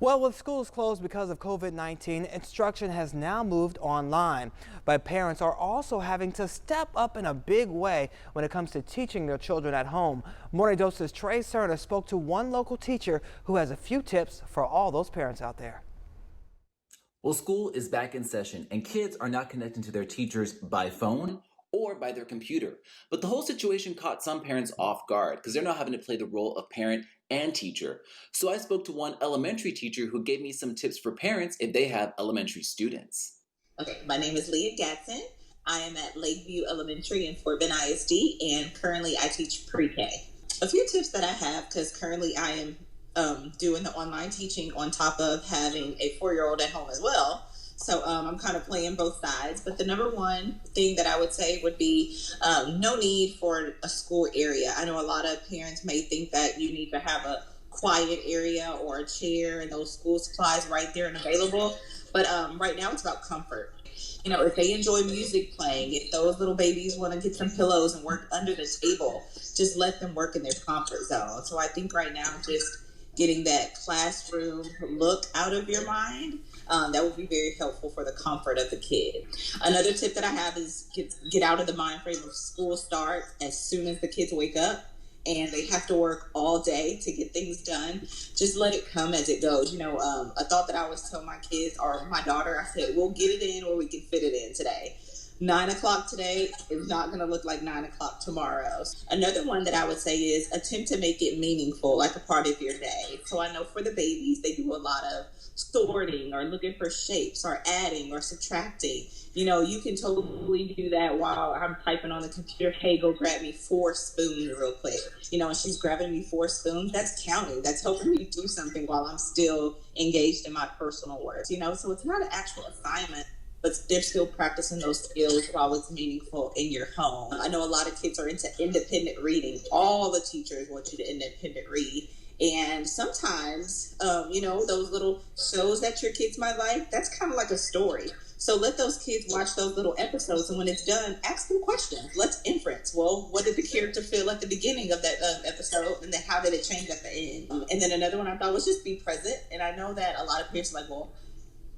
Well, with schools closed because of COVID-19, instruction has now moved online. But parents are also having to step up in a big way when it comes to teaching their children at home. Morning Dose's Trey Serna spoke to one local teacher who has a few tips for all those parents out there. Well, school is back in session and kids are not connecting to their teachers by phone or by their computer. But the whole situation caught some parents off guard because they're now having to play the role of parent and teacher. So I spoke to one elementary teacher who gave me some tips for parents if they have elementary students. Okay, my name is Leah Gadson. I am at Lakeview Elementary in Fort Bend ISD, and currently I teach pre-K. A few tips that I have, because currently I am doing the online teaching on top of having a 4-year-old at home as well. So I'm kind of playing both sides. But the number one thing that I would say would be no need for a school area. I know a lot of parents may think that you need to have a quiet area or a chair and those school supplies right there and available. But right now it's about comfort. You know, if they enjoy music playing, if those little babies want to get some pillows and work under the table, just let them work in their comfort zone. So I think right now just getting that classroom look out of your mind, that would be very helpful for the comfort of the kid. Another tip that I have is get out of the mind frame of school start as soon as the kids wake up and they have to work all day to get things done. Just let it come as it goes. You know, a thought that I always tell my kids or my daughter, I said, we'll get it in or we can fit it in today. 9 o'clock today is not going to look like 9 o'clock tomorrow. Another one that I would say is attempt to make it meaningful, like a part of your day. So I know for the babies, they do a lot of sorting or looking for shapes or adding or subtracting. You know, you can totally do that while I'm typing on the computer. Hey, go grab me 4 spoons real quick. You know, and she's grabbing me 4 spoons. That's counting. That's helping me do something while I'm still engaged in my personal work. You know, so it's not an actual assignment, but they're still practicing those skills while it's meaningful in your home. I know a lot of kids are into independent reading. All the teachers want you to independent read. And sometimes, you know, those little shows that your kids might like, that's kind of like a story. So let those kids watch those little episodes, and when it's done, ask them questions. Let's inference. Well, what did the character feel at the beginning of that episode, and then how did it change at the end? And then another one I thought was just be present. And I know that a lot of parents are like, well,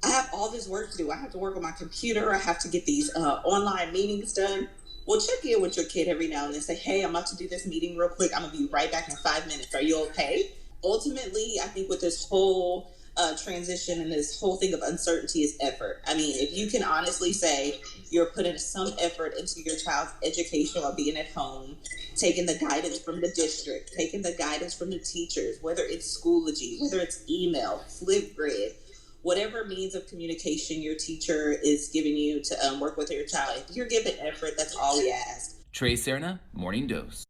I have all this work to do. I have to work on my computer. I have to get these online meetings done. Well, check in with your kid every now and then. Say, hey, I'm about to do this meeting real quick. I'm going to be right back in 5 minutes. Are you okay? Ultimately, I think with this whole transition and this whole thing of uncertainty is effort. I mean, if you can honestly say you're putting some effort into your child's education while being at home, taking the guidance from the district, taking the guidance from the teachers, whether it's Schoology, whether it's email, Flipgrid, whatever means of communication your teacher is giving you to work with your child, if you're giving effort, that's all we ask. Trey Serna, Morning Dose.